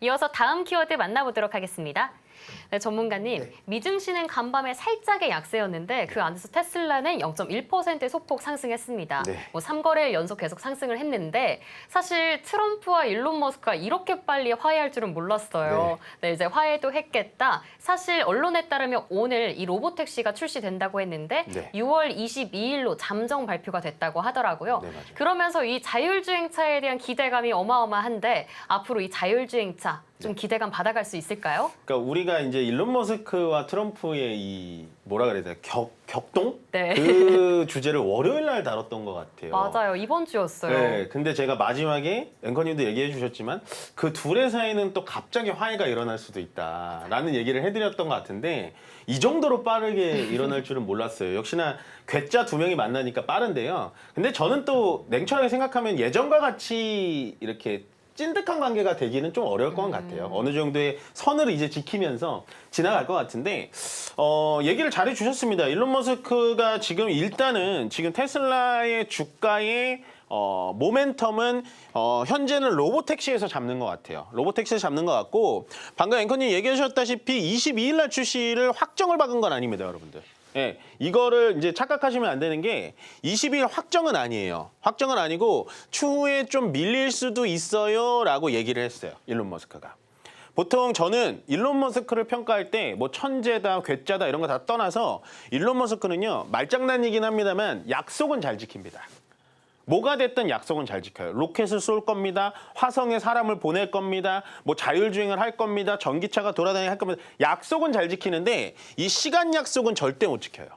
이어서 다음 키워드 만나보도록 하겠습니다. 네, 전문가님, 미증시는 간밤에 살짝의 약세였는데 그 안에서 테슬라는 0.1%의 소폭 상승했습니다. 네. 3거래일 연속 계속 상승을 했는데 사실 트럼프와 일론 머스크가 이렇게 빨리 화해할 줄은 몰랐어요. 네, 이제 화해도 했겠다. 사실 언론에 따르면 오늘 이 로보택시가 출시된다고 했는데 6월 22일로 잠정 발표가 됐다고 하더라고요. 네, 맞아요. 그러면서 이 자율주행차에 대한 기대감이 어마어마한데 앞으로 이 자율주행차 좀 기대감 받아갈 수 있을까요? 그러니까 우리가 이제 일론 머스크와 트럼프의 이 뭐라 그래야 되나 격동? 네. 그 주제를 월요일 날 다뤘던 것 같아요. 맞아요. 이번 주였어요. 네, 근데 제가 마지막에 앵커님도 얘기해 주셨지만 그 둘의 사이는 또 갑자기 화해가 일어날 수도 있다라는 얘기를 해드렸던 것 같은데 이 정도로 빠르게 일어날 줄은 몰랐어요. 역시나 괴짜 두 명이 만나니까 빠른데요. 근데 저는 또 냉철하게 생각하면 예전과 같이 이렇게 찐득한 관계가 되기는 좀 어려울 것 같아요. 어느 정도의 선을 이제 지키면서 지나갈 것 같은데 얘기를 잘해 주셨습니다. 일론 머스크가 지금 일단은 지금 테슬라의 주가의 모멘텀은 현재는 로보택시에서 잡는 것 같아요. 로보택시에서 잡는 것 같고 방금 앵커님 얘기해 주셨다시피 22일 날 출시를 확정을 박은 건 아닙니다, 여러분들. 예, 이거를 이제 착각하시면 안 되는 게 20일 확정은 아니에요. 확정은 아니고 추후에 좀 밀릴 수도 있어요 라고 얘기를 했어요. 일론 머스크가. 보통 저는 일론 머스크를 평가할 때 뭐 천재다, 괴짜다 이런 거 다 떠나서 일론 머스크는요. 말장난이긴 합니다만 약속은 잘 지킵니다. 뭐가 됐든 약속은 잘 지켜요. 로켓을 쏠 겁니다. 화성에 사람을 보낼 겁니다. 뭐 자율주행을 할 겁니다. 전기차가 돌아다니게 할 겁니다. 약속은 잘 지키는데 이 시간 약속은 절대 못 지켜요.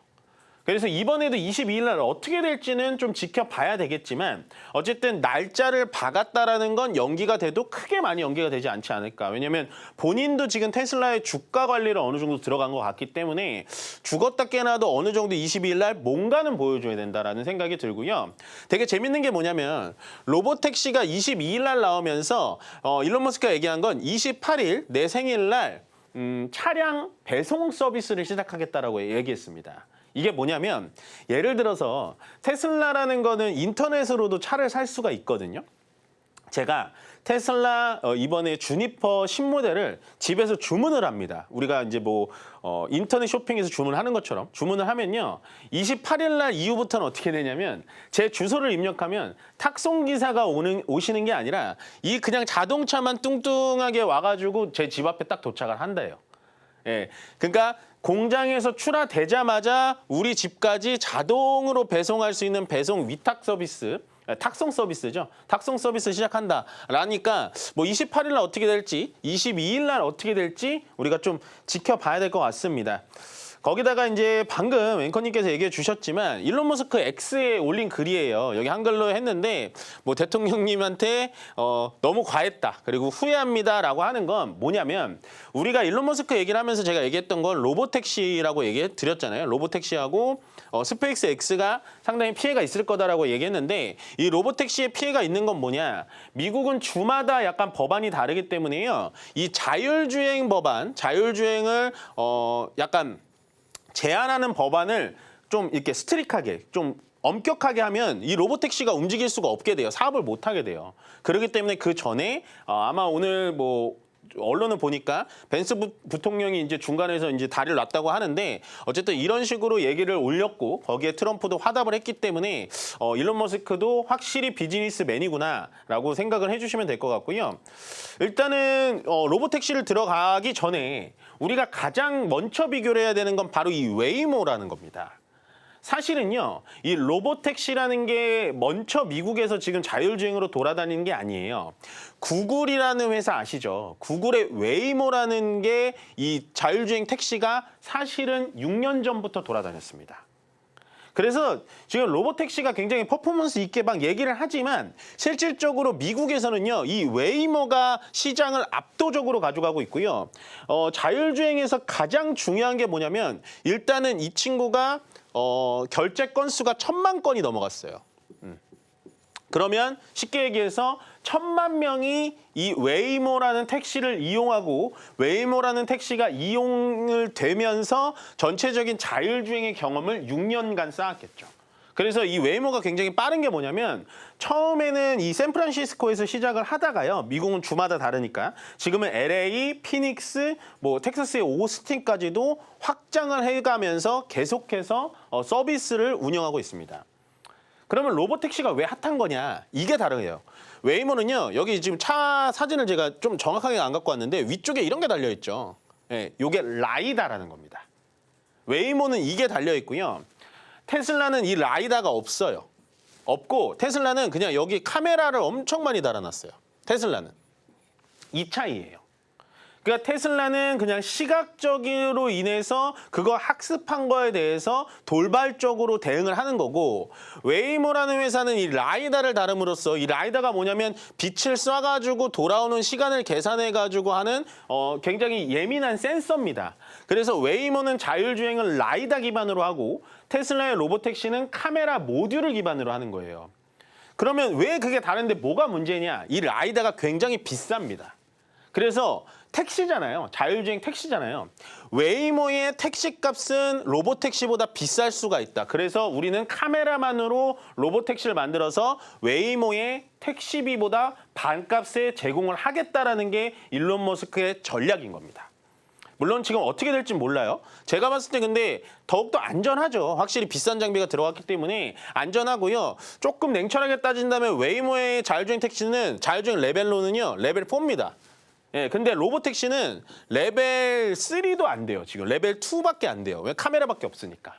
그래서 이번에도 22일 날 어떻게 될지는 좀 지켜봐야 되겠지만 어쨌든 날짜를 박았다라는 건 연기가 돼도 크게 많이 연기가 되지 않지 않을까. 왜냐면 본인도 지금 테슬라의 주가 관리를 어느 정도 들어간 것 같기 때문에 죽었다 깨나도 어느 정도 22일 날 뭔가는 보여줘야 된다라는 생각이 들고요. 되게 재밌는 게 뭐냐면 로보택시가 22일 날 나오면서 일론 머스크가 얘기한 건 28일 내 생일 날 차량 배송 서비스를 시작하겠다라고 얘기했습니다. 이게 뭐냐면 예를 들어서 테슬라라는 거는 인터넷으로도 차를 살 수가 있거든요. 제가 테슬라 이번에 주니퍼 신모델을 집에서 주문을 합니다. 우리가 이제 뭐 인터넷 쇼핑에서 주문하는 것처럼 주문을 하면요. 28일 날 이후부터는 어떻게 되냐면 제 주소를 입력하면 탁송기사가 오시는 게 아니라 이 그냥 자동차만 뚱뚱하게 와가지고 제 집 앞에 딱 도착을 한대요. 예, 그러니까 공장에서 출하되자마자 우리 집까지 자동으로 배송할 수 있는 배송 위탁 서비스, 탁송 서비스죠. 탁송 서비스 시작한다. 라니까 뭐 28일 날 어떻게 될지, 22일 날 어떻게 될지 우리가 좀 지켜봐야 될 것 같습니다. 거기다가 이제 방금 앵커님께서 얘기해 주셨지만 일론 머스크 X에 올린 글이에요. 여기 한글로 했는데 뭐 대통령님한테 너무 과했다. 그리고 후회합니다라고 하는 건 뭐냐면 우리가 일론 머스크 얘기를 하면서 제가 얘기했던 건 로보택시라고 얘기해 드렸잖아요. 로보택시하고 스페이스 X가 상당히 피해가 있을 거다라고 얘기했는데 이 로보택시의 피해가 있는 건 뭐냐? 미국은 주마다 약간 법안이 다르기 때문에요. 이 자율주행 법안, 자율주행을 약간 제한하는 법안을 좀 이렇게 스트릭하게 좀 엄격하게 하면 이 로보택시가 움직일 수가 없게 돼요. 사업을 못 하게 돼요. 그렇기 때문에 그 전에 아마 오늘 뭐 언론을 보니까 벤스 부통령이 이제 중간에서 이제 다리를 놨다고 하는데 어쨌든 이런 식으로 얘기를 올렸고 거기에 트럼프도 화답을 했기 때문에 일론 머스크도 확실히 비즈니스맨이구나라고 생각을 해주시면 될 것 같고요. 일단은 로보택시를 들어가기 전에 우리가 가장 먼저 비교를 해야 되는 건 바로 이 웨이모라는 겁니다. 사실은요, 이 로보택시라는 게 먼저 미국에서 지금 자율주행으로 돌아다니는 게 아니에요. 구글이라는 회사 아시죠? 구글의 웨이모라는 게 이 자율주행 택시가 사실은 6년 전부터 돌아다녔습니다. 그래서 지금 로보택시가 굉장히 퍼포먼스 있게 막 얘기를 하지만 실질적으로 미국에서는요, 이 웨이모가 시장을 압도적으로 가져가고 있고요. 자율주행에서 가장 중요한 게 뭐냐면 일단은 이 친구가 결제 건수가 1000만 건이 넘어갔어요. 그러면 쉽게 얘기해서 1000만 명이 이 웨이모라는 택시를 이용하고 웨이모라는 택시가 이용을 되면서 전체적인 자율주행의 경험을 6년간 쌓았겠죠. 그래서 이 웨이모가 굉장히 빠른 게 뭐냐면 처음에는 이 샌프란시스코에서 시작을 하다가요. 미국은 주마다 다르니까 지금은 LA, 피닉스, 뭐 텍사스의 오스틴까지도 확장을 해가면서 계속해서 서비스를 운영하고 있습니다. 그러면 로보택시가 왜 핫한 거냐? 이게 다르요. 웨이모는요. 여기 지금 차 사진을 제가 좀 정확하게 안 갖고 왔는데 위쪽에 이런 게 달려 있죠. 예, 요게 라이다라는 겁니다. 웨이모는 이게 달려 있고요. 테슬라는 이 라이다가 없어요. 없고 테슬라는 그냥 여기 카메라를 엄청 많이 달아놨어요. 테슬라는. 이 차이예요. 그러니까 테슬라는 그냥 시각적으로 인해서 그거 학습한 거에 대해서 돌발적으로 대응을 하는 거고 웨이모라는 회사는 이 라이다를 다름으로써 이 라이다가 뭐냐면 빛을 쏴가지고 돌아오는 시간을 계산해가지고 하는 굉장히 예민한 센서입니다. 그래서 웨이모는 자율주행을 라이다 기반으로 하고 테슬라의 로보택시는 카메라 모듈을 기반으로 하는 거예요. 그러면 왜 그게 다른데 뭐가 문제냐? 이 라이다가 굉장히 비쌉니다. 그래서 택시잖아요. 자율주행 택시잖아요. 웨이모의 택시값은 로보택시보다 비쌀 수가 있다. 그래서 우리는 카메라만으로 로보택시를 만들어서 웨이모의 택시비보다 반값에 제공을 하겠다라는 게 일론 머스크의 전략인 겁니다. 물론 지금 어떻게 될지 몰라요. 제가 봤을 때 근데 더욱더 안전하죠. 확실히 비싼 장비가 들어갔기 때문에 안전하고요. 조금 냉철하게 따진다면 웨이모의 자율주행 택시는 자율주행 레벨로는요. 레벨 4입니다. 예, 근데 로보택시는 레벨 3도 안 돼요. 지금 레벨 2밖에 안 돼요. 왜? 카메라밖에 없으니까.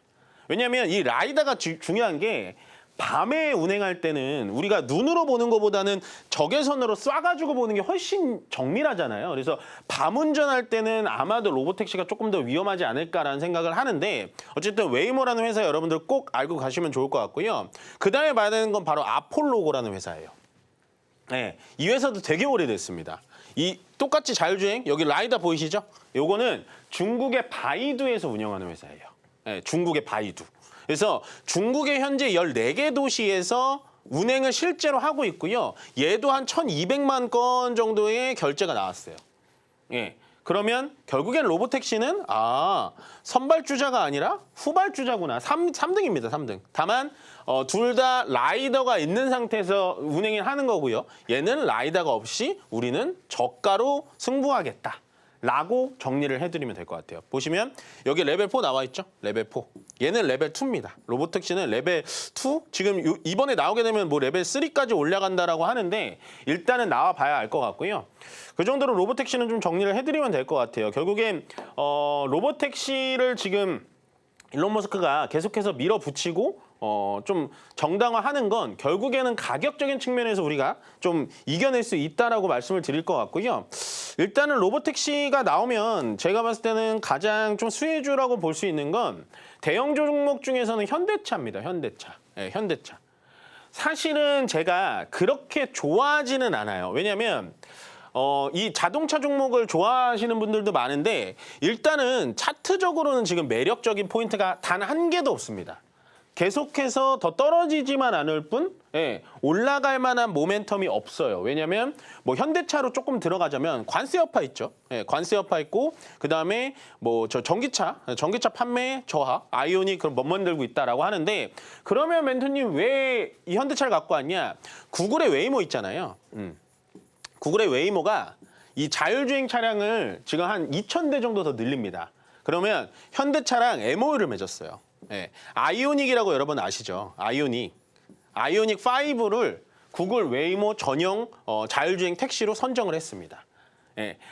왜냐하면 이 라이다가 중요한 게 밤에 운행할 때는 우리가 눈으로 보는 것보다는 적외선으로 쏴가지고 보는 게 훨씬 정밀하잖아요. 그래서 밤 운전할 때는 아마도 로보택시가 조금 더 위험하지 않을까라는 생각을 하는데 어쨌든 웨이모라는 회사 여러분들 꼭 알고 가시면 좋을 것 같고요. 그 다음에 봐야 되는 건 바로 아폴로고라는 회사예요. 네, 이 회사도 되게 오래됐습니다. 이 똑같이 자율주행 여기 라이다 보이시죠? 요거는 중국의 바이두에서 운영하는 회사예요. 네, 중국의 바이두. 그래서 중국의 현재 14개 도시에서 운행을 실제로 하고 있고요. 얘도 한 1,200만 건 정도의 결제가 나왔어요. 예. 그러면 결국엔 로보택시는 선발주자가 아니라 후발주자구나. 3등입니다. 3등. 다만 둘 다 라이더가 있는 상태에서 운행을 하는 거고요. 얘는 라이더가 없이 우리는 저가로 승부하겠다. 라고 정리를 해드리면 될 것 같아요. 보시면 여기 레벨 4 나와 있죠? 레벨 4. 얘는 레벨 2입니다. 로보택시는 레벨 2? 지금 이번에 나오게 되면 뭐 레벨 3까지 올라간다라고 하는데 일단은 나와 봐야 알 것 같고요. 그 정도로 로보택시는 좀 정리를 해드리면 될 것 같아요. 결국엔 로보택시를 지금 일론 머스크가 계속해서 밀어붙이고 좀 정당화하는 건 결국에는 가격적인 측면에서 우리가 좀 이겨낼 수 있다라고 말씀을 드릴 것 같고요. 일단은 로보택시가 나오면 제가 봤을 때는 가장 좀 수혜주라고 볼 수 있는 건 대형 종목 중에서는 현대차입니다. 현대차. 네, 현대차. 사실은 제가 그렇게 좋아하지는 않아요. 왜냐하면 이 자동차 종목을 좋아하시는 분들도 많은데 일단은 차트적으로는 지금 매력적인 포인트가 단 한 개도 없습니다. 계속해서 더 떨어지지만 않을 뿐 올라갈 만한 모멘텀이 없어요. 왜냐하면 뭐 현대차로 조금 들어가자면 관세 여파 있죠. 관세 여파 있고 그다음에 뭐 저 전기차 판매 저하 아이오닉 그런 못 만들고 있다라고 하는데 그러면 멘토님 왜 이 현대차를 갖고 왔냐? 구글의 웨이모 있잖아요. 구글의 웨이모가 이 자율주행 차량을 지금 한 2,000대 정도 더 늘립니다. 그러면 현대차랑 MOU를 맺었어요. 아이오닉이라고 여러분 아시죠? 아이오닉 5를 구글 웨이모 전용 자율주행 택시로 선정을 했습니다.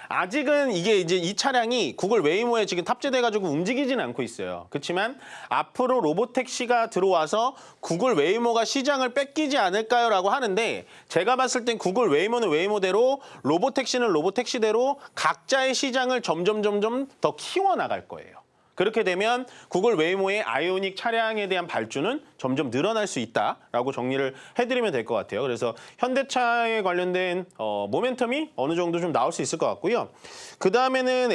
아직은 이게 이제 이 차량이 구글 웨이모에 지금 탑재돼가지고 움직이지는 않고 있어요. 그렇지만 앞으로 로보택시가 들어와서 구글 웨이모가 시장을 뺏기지 않을까요라고 하는데 제가 봤을 땐 구글 웨이모는 웨이모대로 로보택시는 로보택시대로 각자의 시장을 점점 더 키워나갈 거예요. 그렇게 되면 구글 웨이모의 아이오닉 차량에 대한 발주는 점점 늘어날 수 있다라고 정리를 해드리면 될 것 같아요. 그래서 현대차에 관련된 모멘텀이 어느 정도 좀 나올 수 있을 것 같고요. 그 다음에는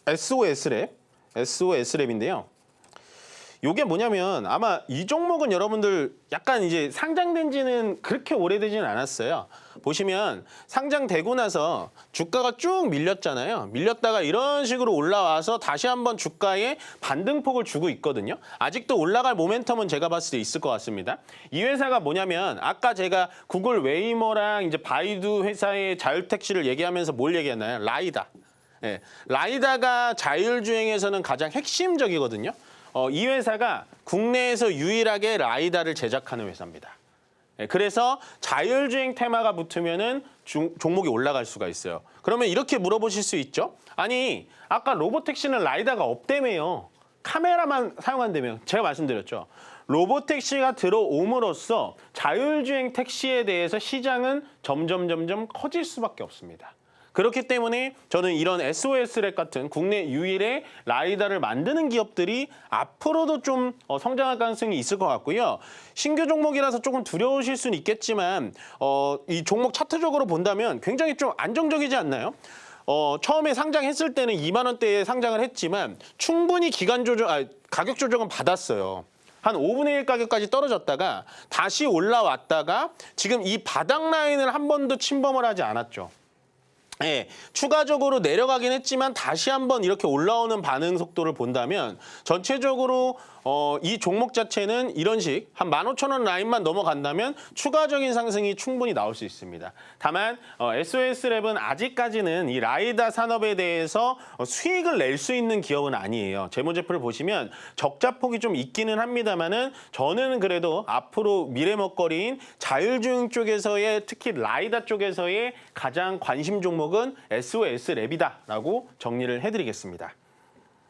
SOS랩인데요. 요게 뭐냐면 아마 이 종목은 여러분들 약간 이제 상장된 지는 그렇게 오래되지는 않았어요. 보시면 상장되고 나서 주가가 쭉 밀렸잖아요. 밀렸다가 이런 식으로 올라와서 다시 한번 주가에 반등폭을 주고 있거든요. 아직도 올라갈 모멘텀은 제가 봤을 때 있을 것 같습니다. 이 회사가 뭐냐면 아까 제가 구글 웨이모랑 이제 바이두 회사의 자율택시를 얘기하면서 뭘 얘기했나요? 라이다. 예, 라이다가 자율주행에서는 가장 핵심적이거든요. 이 회사가 국내에서 유일하게 라이다를 제작하는 회사입니다. 예, 그래서 자율주행 테마가 붙으면은 종목이 올라갈 수가 있어요. 그러면 이렇게 물어보실 수 있죠? 아니, 아까 로보택시는 라이다가 없다며요. 카메라만 사용한다며. 제가 말씀드렸죠. 로보택시가 들어옴으로써 자율주행 택시에 대해서 시장은 점점 커질 수밖에 없습니다. 그렇기 때문에 저는 이런 SOS랩 같은 국내 유일의 라이다를 만드는 기업들이 앞으로도 좀 성장할 가능성이 있을 것 같고요. 신규 종목이라서 조금 두려우실 수는 있겠지만 이 종목 차트적으로 본다면 굉장히 좀 안정적이지 않나요? 처음에 상장했을 때는 2만 원대에 상장을 했지만 충분히 가격 조정은 받았어요. 한 5분의 1 가격까지 떨어졌다가 다시 올라왔다가 지금 이 바닥 라인을 한 번도 침범을 하지 않았죠. 예, 추가적으로 내려가긴 했지만 다시 한번 이렇게 올라오는 반응 속도를 본다면 전체적으로 이 종목 자체는 이런 식 한 15,000원 라인만 넘어간다면 추가적인 상승이 충분히 나올 수 있습니다. 다만 SOS랩은 아직까지는 이 라이다 산업에 대해서 수익을 낼 수 있는 기업은 아니에요. 재무제표를 보시면 적자폭이 좀 있기는 합니다만은 저는 그래도 앞으로 미래 먹거리인 자율주행 쪽에서의 특히 라이다 쪽에서의 가장 관심 종목은 SOS랩이다라고 정리를 해드리겠습니다.